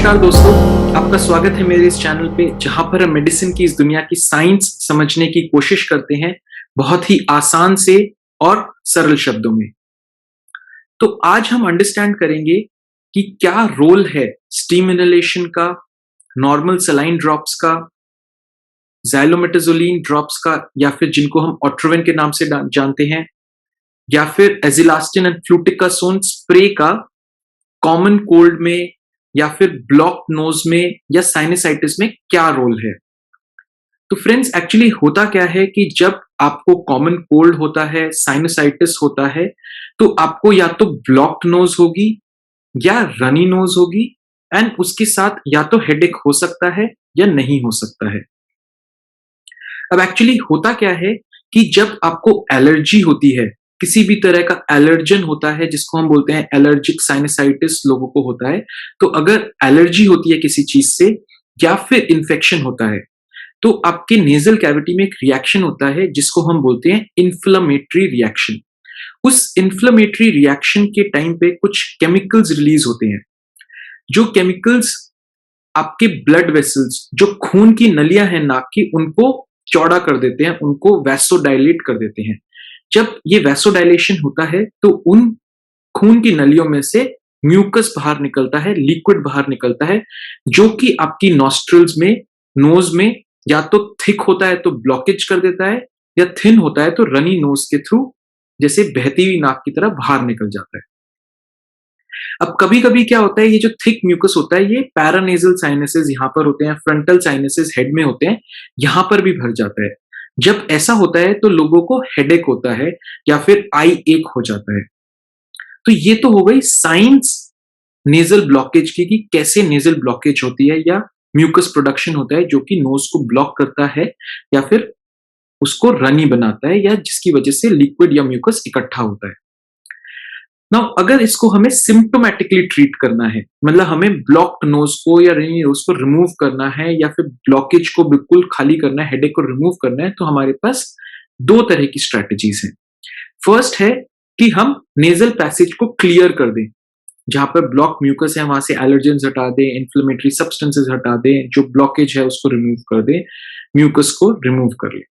नमस्कार दोस्तों, आपका स्वागत है मेरे इस चैनल पे जहां पर हम मेडिसिन की इस दुनिया की साइंस समझने की कोशिश करते हैं बहुत ही आसान से और सरल शब्दों में। तो आज हम अंडरस्टैंड करेंगे कि क्या रोल है स्टीम इनहेलेशन का, नॉर्मल सलाइन ड्रॉप्स का, ज़ैलोमेटाज़ोलिन ड्रॉप्स का या फिर जिनको हम ओट्रोविन के नाम से जानते हैं, या फिर एज़िलास्टिन एंड फ्लूटिकासोन स्प्रे का कॉमन कोल्ड में या फिर ब्लॉक्ड नोज में या साइनसाइटिस में क्या रोल है। तो फ्रेंड्स एक्चुअली होता क्या है कि जब आपको कॉमन कोल्ड होता है, साइनसाइटिस होता है, तो आपको या तो ब्लॉक्ड नोज होगी या रनी नोज होगी एंड उसके साथ या तो हेडेक हो सकता है या नहीं हो सकता है। अब एक्चुअली होता क्या है कि जब आपको एलर्जी होती है, किसी भी तरह का एलर्जन होता है जिसको हम बोलते हैं एलर्जिक साइनसाइटिस लोगों को होता है, तो अगर एलर्जी होती है किसी चीज से या फिर इंफेक्शन होता है, तो आपके नेजल कैविटी में एक रिएक्शन होता है जिसको हम बोलते हैं इन्फ्लेमेटरी रिएक्शन। उस इन्फ्लेमेटरी रिएक्शन के टाइम पे कुछ केमिकल्स रिलीज होते हैं, जो केमिकल्स आपके ब्लड वेसल्स, जो खून की नलियां हैं नाक की, उनको चौड़ा कर देते हैं, उनको वैसोडाइलेट कर देते हैं। जब ये वैसोडाइलेशन होता है तो उन खून की नलियों में से म्यूकस बाहर निकलता है, लिक्विड बाहर निकलता है, जो कि आपकी नॉस्ट्रल्स में, नोज में या तो थिक होता है तो ब्लॉकेज कर देता है, या थिन होता है तो रनी नोज के थ्रू जैसे बहती हुई नाक की तरह बाहर निकल जाता है। अब कभी-कभी क्या होता है, ये जो थिक म्यूकस होता है ये पैरानेजल साइनसेस यहाँ पर होते हैं, फ्रंटल साइनसेस हेड में होते हैं, यहाँ पर भी भर जाता है। जब ऐसा होता है तो लोगों को हेडेक होता है या फिर आई एक हो जाता है। तो ये तो हो गई साइंस नेजल ब्लॉकेज की कि कैसे नेजल ब्लॉकेज होती है या म्यूकस प्रोडक्शन होता है जो कि नोज को ब्लॉक करता है या फिर उसको रनी बनाता है, या जिसकी वजह से लिक्विड या म्यूकस इकट्ठा होता है। नाउ अगर इसको हमें सिम्प्टोमेटिकली ट्रीट करना है, मतलब हमें ब्लॉक्ड नोज को या रनी नोज को रिमूव करना है या फिर ब्लॉकेज को बिल्कुल खाली करना है, हेडेक को रिमूव करना है, तो हमारे पास दो तरह की स्ट्रेटजीज हैं। फर्स्ट है कि हम नेजल पैसेज को क्लियर कर दें, जहां पर ब्लॉक म्यूकस है वहां से एलर्जेंस हटा दें, इन्फ्लेमेटरी सब्सटेंसेस हटा दें, जो ब्लॉकेज है उसको रिमूव कर दें, म्यूकस को रिमूव कर लें।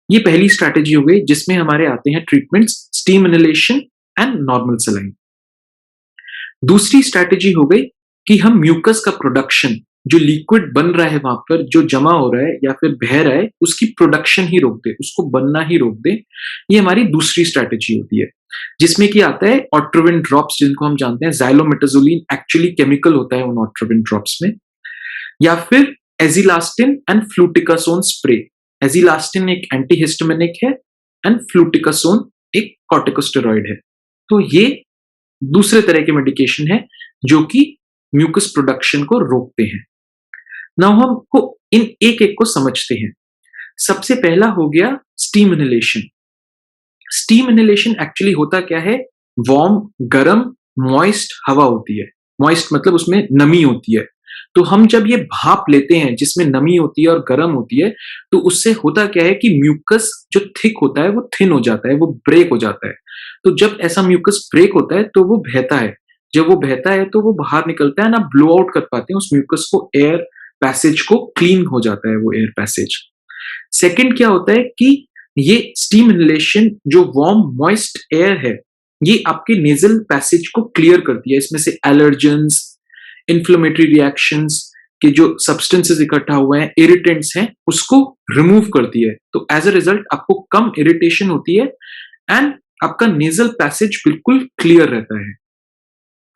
ये पहली स्ट्रैटेजी हो गई जिसमें हमारे आते हैं treatments steam inhalation and normal saline. दूसरी स्ट्रैटेजी हो गई कि हम म्यूकस का प्रोडक्शन, जो लिक्विड बन रहा है वहां पर, जो जमा हो रहा है या फिर बह रहा है, उसकी प्रोडक्शन ही रोक दे, उसको बनना ही रोक दे। ये हमारी दूसरी स्ट्रैटेजी होती है, जिसमें कि आता है ओट्रोविन ड्रॉप्स, जिनको हम जानते हैं ज़ैलोमेटाज़ोलिन एक्चुअली केमिकल होता है उन ओट्रोविन ड्रॉप्स में, या फिर एज़िलास्टिन एंड फ्लूटिकासोन स्प्रे। एज़िलास्टिन एक एंटीहिस्टामिनिक है एंड फ्लूटिकासोन एक कॉर्टिकोस्टेरॉइड है। तो ये दूसरे तरह के मेडिकेशन है जो कि म्यूकस प्रोडक्शन को रोकते हैं। नाउ हमको इन एक एक को समझते हैं। सबसे पहला हो गया steam inhalation. Steam inhalation actually होता क्या है, वार्म, गरम, मॉइस्ट हवा होती है। मॉइस्ट मतलब उसमें नमी होती है। तो हम जब ये भाप लेते हैं जिसमें नमी होती है और गर्म होती है, तो उससे होता क्या है कि म्यूकस जो थिक होता है वो थिन हो जाता है, वो ब्रेक हो जाता है। तो जब ऐसा म्यूकस ब्रेक होता है तो वो बहता है। जब वो बहता है तो वो बाहर निकलता है ना, ब्लो आउट कर पाते हैं उस म्यूकस को, एयर पैसेज को क्लीन हो जाता है वो एयर पैसेज। सेकंड क्या होता है कि ये स्टीम इनहेलेशन जो वार्म मॉइस्ट एयर है, ये आपके नेजल पैसेज को क्लियर करती है। इसमें से एलर्जेंस, इन्फ्लेमेटरी रिएक्शंस के जो सब्सटेंसेस इकट्ठा हुए हैं, इरिटेंट्स हैं, उसको रिमूव करती है। तो एज अ रिजल्ट आपको कम इरिटेशन होती है एंड आपका नेजल पैसेज बिल्कुल क्लियर रहता है।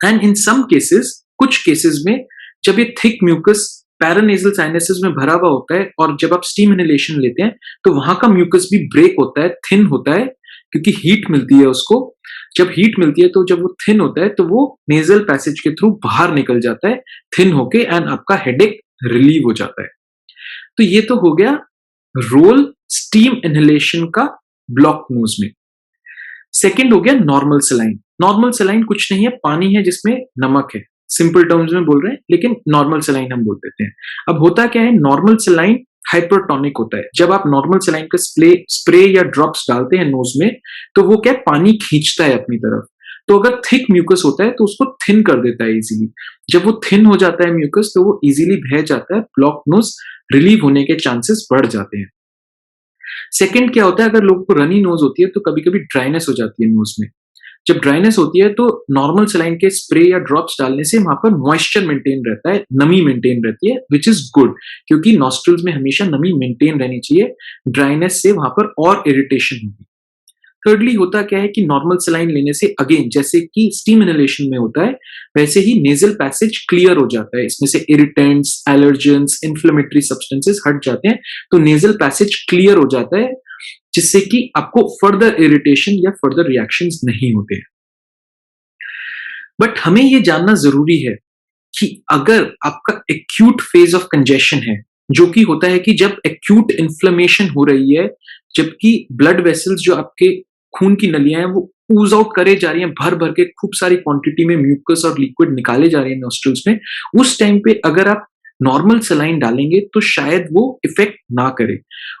एंड इन सम केसेस, कुछ केसेस में जब ये थिक म्यूकस पैरानेजल साइनसेस में भरा हुआ होता है और जब आप स्टीम इनहेलेशन लेते हैं तो वहां का म्यूकस भी ब्रेक होता है, थिन होता है, क्योंकि हीट मिलती है उसको। जब हीट मिलती है तो जब वो थिन होता है तो वो नेजल पैसेज के थ्रू बाहर निकल जाता है थिन होके, एंड आपका हेडेक रिलीव हो जाता है। तो ये तो हो गया रोल स्टीम इनहेलेशन का ब्लॉक नोज में। सेकेंड हो गया नॉर्मल सलाइन। नॉर्मल सलाइन कुछ नहीं है, पानी है जिसमें नमक है, सिंपल टर्म्स में बोल रहे हैं, लेकिन नॉर्मल सलाइन हम बोल देते हैं। अब होता क्या है, नॉर्मल सलाइन हाइपरटोनिक होता है। जब आप नॉर्मल सलाइन का स्प्रे या ड्रॉप्स डालते हैं नोज में, तो वो क्या पानी खींचता है अपनी तरफ। तो अगर थिक म्यूकस होता है तो उसको थिन कर देता है इजीली। जब वो थिन हो जाता है म्यूकस तो वो इजीली बह जाता है, ब्लॉक नोज रिलीव होने के चांसेस बढ़ जाते हैं। सेकंड क्या होता है, अगर लोगों को रनी नोज होती है तो कभी-कभी ड्राइनेस हो जाती है नोज में। जब ड्राइनेस होती है तो नॉर्मल सलाइन के स्प्रे या ड्रॉप्स डालने से वहां पर मॉइस्चर मेंटेन रहता है, नमी मेंटेन रहती है, विच इज गुड, क्योंकि नॉस्ट्रल्स में हमेशा नमी मेंटेन रहनी चाहिए। ड्राइनेस से वहां पर और इरिटेशन होगी। थर्डली होता क्या है कि नॉर्मल सलाइन लेने से अगेन जैसे कि स्टीम इनहेलेशन में होता है, वैसे ही नेजल पैसेज क्लियर हो जाता है, इसमें से इरिटेंट्स, एलर्जेंस, इन्फ्लेमेटरी सब्सटेंसेस हट जाते हैं, तो नेजल पैसेज क्लियर हो जाता है, जिससे कि आपको फर्दर इरिटेशन या फर्दर रिएक्शंस नहीं होते हैं। बट हमें ये जानना जरूरी है कि अगर आपका एक्यूट फेज ऑफ कंजेशन है, जो कि होता है कि जब एक्यूट इन्फ्लेमेशन हो रही है, जबकि ब्लड वेसल्स जो आपके खून की नलियां हैं वो ऊज आउट करे जा रही हैं, भर भर के खूब सारी क्वांटिटी में म्यूकस और लिक्विड निकाले जा रहे हैं नोस्ट्रल्स में, उस टाइम पे अगर आप नॉर्मल सलाइन डालेंगे तो शायद वो इफेक्ट ना करे।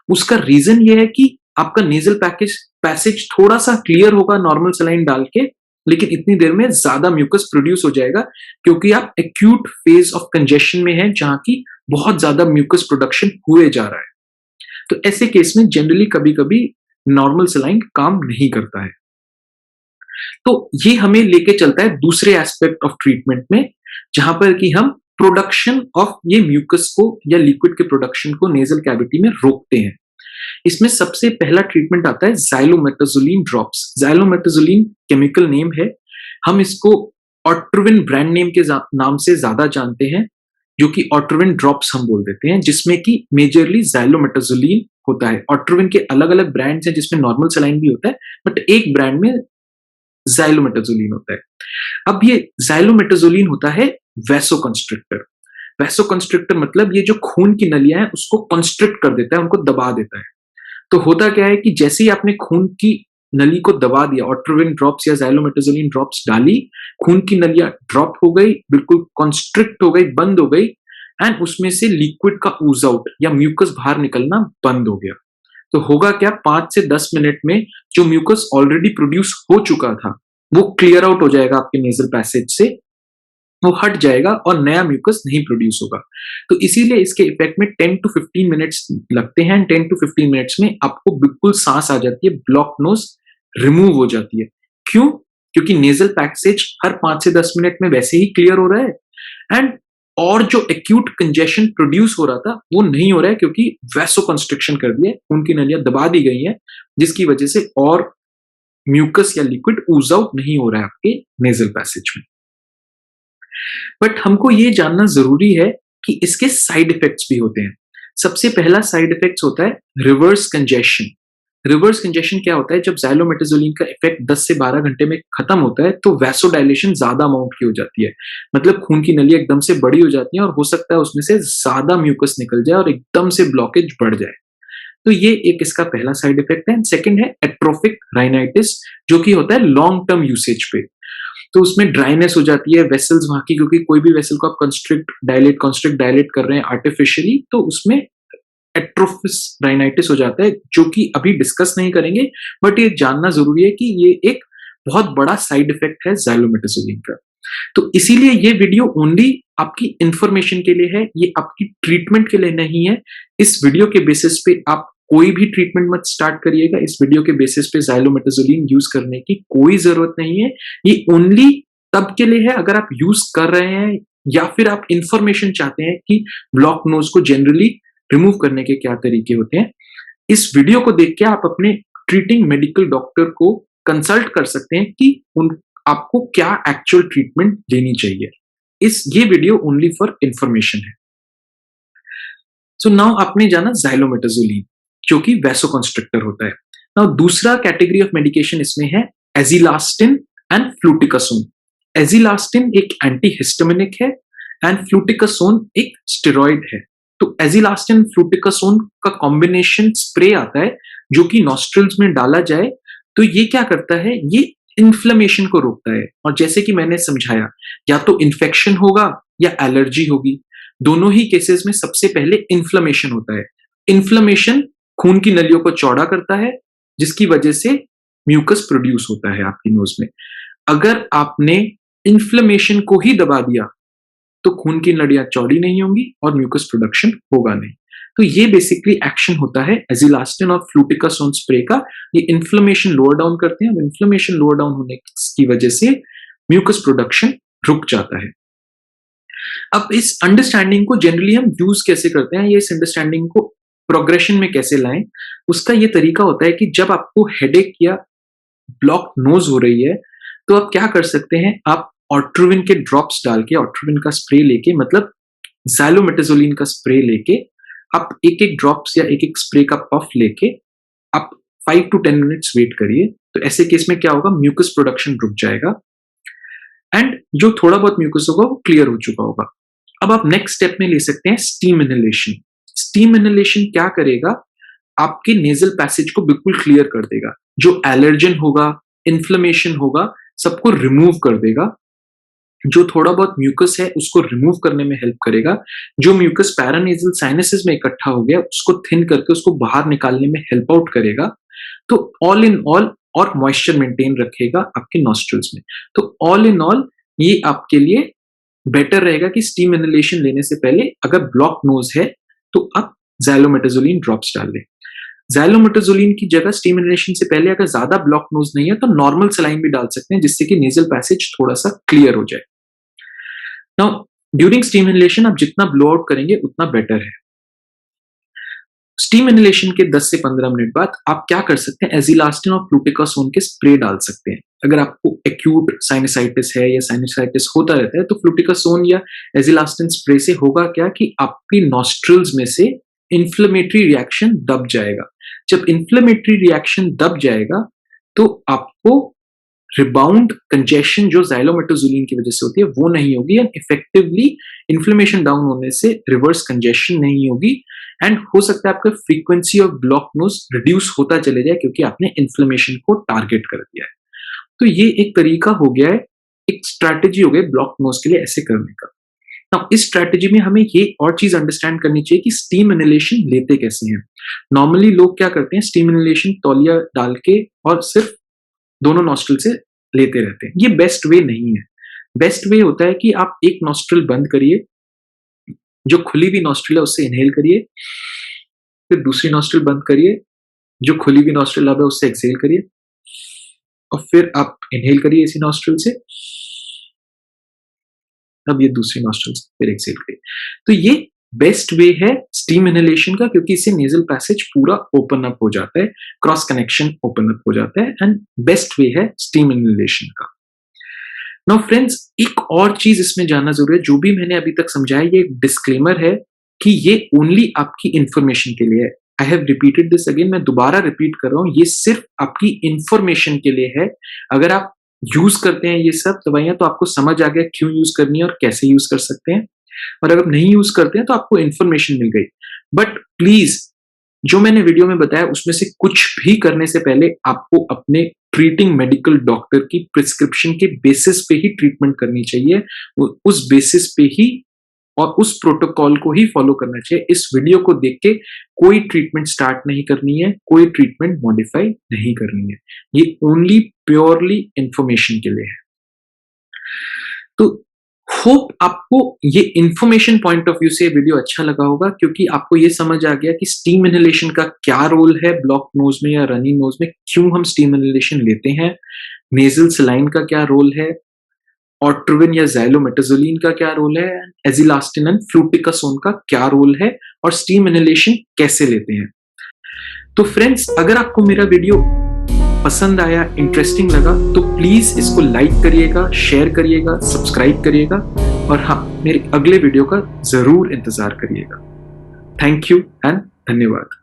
उसका रीजन ये है कि आपका नेजल पैसेज थोड़ा सा क्लियर होगा नॉर्मल सलाइन डाल के, लेकिन इतनी देर में ज्यादा म्यूकस प्रोड्यूस हो जाएगा, क्योंकि आप एक्यूट फेज ऑफ कंजेशन में हैं जहां की बहुत ज्यादा म्यूकस प्रोडक्शन हुए जा रहा है। तो ऐसे केस में जनरली कभी कभी नॉर्मल सलाइन काम नहीं करता है। तो ये हमें लेके चलता है दूसरे एस्पेक्ट ऑफ ट्रीटमेंट में, जहां पर कि हम प्रोडक्शन ऑफ ये म्यूकस को या लिक्विड के प्रोडक्शन को नेजल कैविटी में रोकते हैं। इसमें सबसे पहला ट्रीटमेंट आता है xylometazoline drops. Xylometazoline chemical name है, हम इसको ऑट्रोविन ब्रांड नेम के नाम से ज्यादा जानते हैं, जो कि ऑट्रोविन ड्रॉप्स हम बोल देते हैं, जिसमें कि मेजरली ज़ाइलोमेटाज़ोलिन होता है। ऑट्रोविन के अलग अलग ब्रांड्स हैं जिसमें नॉर्मल सलाइन भी होता है, बट एक ब्रांड में ज़ाइलोमेटाज़ोलिन होता है। अब ये ज़ाइलोमेटाज़ोलिन होता है वैसोकंस्ट्रिक्टर। वैसोकंस्ट्रिक्टर मतलब ये जो खून की नलियां हैं उसको कंस्ट्रिक्ट कर देता है, उनको दबा देता है। तो होता क्या है कि जैसे ही आपने खून की नली को दबा दिया, ऑट्रोविन ड्रॉप्स या ज़ाइलोमेटाज़ोलिन ड्रॉप्स डाली, खून की नलियां ड्रॉप हो गई, बिल्कुल कंस्ट्रिक्ट हो गई, बंद हो गई, एंड उसमें से लिक्विड का ऊज आउट या म्यूकस बाहर निकलना बंद हो गया। तो होगा क्या, 5 से 10 मिनट में जो म्यूकस ऑलरेडी प्रोड्यूस हो चुका था वो क्लियर आउट हो जाएगा आपके नेजल पैसेज से, वो हट जाएगा और नया म्यूकस नहीं प्रोड्यूस होगा। तो इसीलिए इसके इफेक्ट में 10 टू 15 मिनट्स लगते हैं। 10 टू 15 मिनट्स में आपको बिल्कुल सांस आ जाती है, ब्लॉक नोज रिमूव हो जाती है। क्यों? क्योंकि नेजल पैसेज हर 5 से 10 मिनट में वैसे ही क्लियर हो रहा है, एंड और जो एक्यूट कंजेशन प्रोड्यूस हो रहा था वो नहीं हो रहा है, क्योंकि वैसो कंस्ट्रिक्शन कर दिया, उनकी नलियां दबा दी गई हैं, जिसकी वजह से और म्यूकस या लिक्विड ऊज आउट नहीं हो रहा है आपके नेजल पैसेज में। बट हमको ये जानना जरूरी है कि इसके साइड इफेक्ट्स भी होते हैं। सबसे पहला साइड इफेक्ट्स होता है रिवर्स कंजेशन। रिवर्स कंजेशन क्या होता है, जब ज़ाइलोमेटाज़ोलिन का इफेक्ट 10 से 12 घंटे में खत्म होता है तो वैसोडाइलेशन ज्यादा अमाउंट की हो जाती है, मतलब खून की नलियां एकदम से बड़ी हो जाती हैं और हो सकता है उसमें से ज्यादा म्यूकस निकल जाए और एकदम से ब्लॉकेज बढ़ जाए। तो ये एक इसका पहला साइड इफेक्ट है। सेकंड है एट्रोफिक राइनाइटिस, जो कि होता है लॉन्ग टर्म यूसेज पे। तो उसमें ड्राइनेस हो जाती है वेसल्स वहां की, क्योंकि कोई भी वेसल को आप कंस्ट्रिक्ट डायलेट कर रहे हैं आर्टिफिशियली, तो उसमें एट्रोफिस राइनाइटिस हो जाता है, जो कि अभी डिस्कस नहीं करेंगे, बट ये जानना जरूरी है कि ये एक बहुत बड़ा साइड इफेक्ट है ज़ाइलोमेटाज़ोलिन का। तो इसीलिए ये वीडियो ओनली आपकी इंफॉर्मेशन के लिए है, ये आपकी ट्रीटमेंट के लिए नहीं है। इस वीडियो के बेसिस पे आप कोई भी ट्रीटमेंट मत स्टार्ट करिएगा। इस वीडियो के बेसिस पे ज़ाइलोमेटाज़ोलिन यूज करने की कोई जरूरत नहीं है। ये ओनली तब के लिए है अगर आप यूज कर रहे हैं या फिर आप इंफॉर्मेशन चाहते हैं कि ब्लॉक नोज को जनरली रिमूव करने के क्या तरीके होते हैं। इस वीडियो को देख के आप अपने ट्रीटिंग मेडिकल डॉक्टर को कंसल्ट कर सकते हैं कि आपको क्या एक्चुअल ट्रीटमेंट लेनी चाहिए। ये वीडियो ओनली फॉर इंफॉर्मेशन है। सो नाउ आपने जाना ज़ाइलोमेटाज़ोलिन, जो कि वैसोकंस्ट्रिक्टर होता है। नाउ दूसरा कैटेगरी ऑफ मेडिकेशन इसमें है एज़िलास्टिन एंड फ्लूटिकासोन। एज़िलास्टिन एक एंटीहिस्टामिनिक है एंड फ्लूटिकासोन एक स्टेरॉइड है। तो एज़िलास्टिन फ्लूटिकासोन का कॉम्बिनेशन स्प्रे आता है, जो कि नॉस्ट्रिल्स में डाला जाए तो ये क्या करता है, ये इन्फ्लेमेशन को रोकता है। और जैसे कि मैंने समझाया, या तो इन्फेक्शन होगा या एलर्जी होगी, दोनों ही केसेस में सबसे पहले इन्फ्लेमेशन होता है। इन्फ्लेमेशन खून की नलियों को चौड़ा करता है, जिसकी वजह से म्यूकस प्रोड्यूस होता है आपकी नोज में। अगर आपने इन्फ्लेमेशन को ही दबा दिया तो खून की नलियां चौड़ी नहीं होंगी और म्यूकस प्रोडक्शन होगा नहीं। तो ये बेसिकली एक्शन होता है एजिलास्टिन और फ्लूटिकासोन स्प्रे का। ये इन्फ्लेमेशन लोअर डाउन करते हैं और इन्फ्लेमेशन लोअर डाउन होने की वजह से म्यूकस प्रोडक्शन रुक जाता है। अब इस अंडरस्टैंडिंग को जनरली हम यूज कैसे करते हैं, ये इस अंडरस्टैंडिंग को प्रोग्रेशन में कैसे लाएं, उसका ये तरीका होता है कि जब आपको हेडेक या ब्लॉक नोज हो रही है तो आप क्या कर सकते हैं, आप ऑट्रोविन के ड्रॉप्स डाल के, ऑट्रोविन का स्प्रे लेके, मतलब ज़ैलोमेटाज़ोलिन का स्प्रे लेके, आप एक एक ड्रॉप्स या एक एक स्प्रे का पफ लेके आप 5 to 10 मिनट्स वेट करिए। तो ऐसे केस में क्या होगा, म्यूकस प्रोडक्शन रुक जाएगा एंड जो थोड़ा बहुत म्यूकस होगा वो क्लियर हो चुका होगा। अब आप नेक्स्ट स्टेप में ले सकते हैं स्टीम इनहेलेशन। स्टीम इनहेलेशन क्या करेगा, आपके नेजल पैसेज को बिल्कुल क्लियर कर देगा। जो एलर्जन होगा, इन्फ्लेमेशन होगा, सबको रिमूव कर देगा। जो थोड़ा बहुत म्यूकस है उसको रिमूव करने में हेल्प करेगा। जो म्यूकस पैरानेजल साइनसेस में इकट्ठा हो गया उसको थिन करके उसको बाहर निकालने में हेल्प आउट करेगा। तो ऑल इन ऑल, और मॉइस्चर मेंटेन रखेगा आपके नॉस्ट्रल्स में। तो ऑल इन ऑल ये आपके लिए बेटर रहेगा कि स्टीम इनहेलेशन लेने से पहले अगर ब्लॉक नोज है तो आप ज़ैलोमेटाज़ोलिन ड्रॉप्स डाल लें। ज़ैलोमेटाज़ोलिन की जगह स्टीम इनहेलेशन से पहले अगर ज्यादा ब्लॉक नोज नहीं है तो नॉर्मल सलाइन भी डाल सकते हैं, जिससे कि नेजल पैसेज थोड़ा सा क्लियर हो जाए। नाउ ड्यूरिंग स्टीम इनहेलेशन आप जितना ब्लो आउट करेंगे उतना बेटर है। स्टीम इनहेलेशन के 10 से 15 मिनट बाद आप क्या कर सकते हैं, एजिलास्टिन और फ्लूटिकासोन के स्प्रे डाल सकते हैं। अगर आपको एक्यूट साइनसाइटिस है या साइनसाइटिस होता रहता है तो फ्लूटिकासोन या एजिलास्टिन स्प्रे से होगा क्या कि आपकी नॉस्ट्रल्स में से इन्फ्लेमेटरी रिएक्शन दब जाएगा। जब इन्फ्लेमेटरी रिएक्शन दब जाएगा तो आपको रिबाउंड कंजेशन जो ज़ैलोमेटाज़ोलिन की वजह से होती है वो नहीं होगी एंड इफेक्टिवली इन्फ्लेमेशन डाउन होने से रिवर्स कंजेशन नहीं होगी एंड हो सकता है आपका frequency of block nose reduce होता चले जाए क्योंकि आपने इन्फ्लेमेशन को टारगेट कर दिया है। तो ये एक तरीका हो गया है, एक स्ट्रैटेजी हो गई ब्लॉक नोज के लिए ऐसे करने का। Now, इस स्ट्रैटेजी में हमें ये और चीज अंडरस्टैंड करनी चाहिए कि स्टीम इनहेलेशन लेते कैसे हैं। नॉर्मली लोग क्या करते हैं, स्टीम इनहेलेशन तौलिया डाल के और सिर्फ दोनों नॉस्ट्रल से लेते रहते हैं। ये बेस्ट वे नहीं है। बेस्ट वे होता है कि आप एक नॉस्ट्रल बंद करिए, जो खुली हुई नॉस्ट्रल है उससे इनहेल करिए, फिर दूसरी नॉस्ट्रल बंद करिए, जो खुली हुई नॉस्ट्रल अब है उससे एक्सहेल करिए, और फिर आप इनहेल करिए इसी नॉस्ट्रल से, अब ये दूसरी नॉस्ट्रल से फिर एक्सहेल करिए। तो ये बेस्ट वे है स्टीम इनहेलेशन का, क्योंकि इससे नेजल पैसेज पूरा ओपन अप हो जाता है, क्रॉस कनेक्शन ओपन अप हो जाता है एंड बेस्ट वे है स्टीम इनहेलेशन का। नाउ फ्रेंड्स, एक और चीज इसमें जानना जरूरी है, जो भी मैंने अभी तक समझाया ये एक डिस्क्लेमर है कि ये ओनली आपकी इंफॉर्मेशन के लिए है। I have repeated this again, मैं दोबारा रिपीट कर रहा हूं, ये सिर्फ आपकी इंफॉर्मेशन के लिए है। अगर आप यूज करते हैं ये सब दवाइयां तो आपको समझ आ गया क्यों यूज करनी है और कैसे यूज कर सकते हैं, और अगर नहीं यूज करते हैं तो आपको इंफॉर्मेशन मिल गई। बट प्लीज, जो मैंने वीडियो में बताया उसमें से कुछ भी करने से पहले आपको अपने ट्रीटिंग मेडिकल डॉक्टर की प्रिस्क्रिप्शन के बेसिस पे ही ट्रीटमेंट करनी चाहिए, उस बेसिस पे ही और उस प्रोटोकॉल को ही फॉलो करना चाहिए। इस वीडियो को देख के कोई ट्रीटमेंट स्टार्ट नहीं करनी है, कोई ट्रीटमेंट मॉडिफाई नहीं करनी है। ये ओनली प्योरली इंफॉर्मेशन के लिए है। तो होप आपको ये इंफॉर्मेशन पॉइंट ऑफ व्यू से वीडियो अच्छा लगा होगा, क्योंकि आपको ये समझ आ गया कि स्टीम इनहेलेशन का क्या रोल है ब्लॉक नोज में या रनी नोज में, क्यों हम स्टीम इनहेलेशन लेते हैं, नेजल सलाइन का क्या रोल है, ऑट्रोविन या ज़ैलोमेटाज़ोलिन का क्या रोल है, एजिलास्टिन एंड फ्लूटिकासोन का क्या रोल है, और स्टीम इनहेलेशन कैसे लेते हैं। तो फ्रेंड्स, अगर आपको मेरा वीडियो पसंद आया, इंटरेस्टिंग लगा, तो प्लीज इसको लाइक करिएगा, शेयर करिएगा, सब्सक्राइब करिएगा, और हाँ, मेरे अगले वीडियो का जरूर इंतजार करिएगा। थैंक यू एंड धन्यवाद।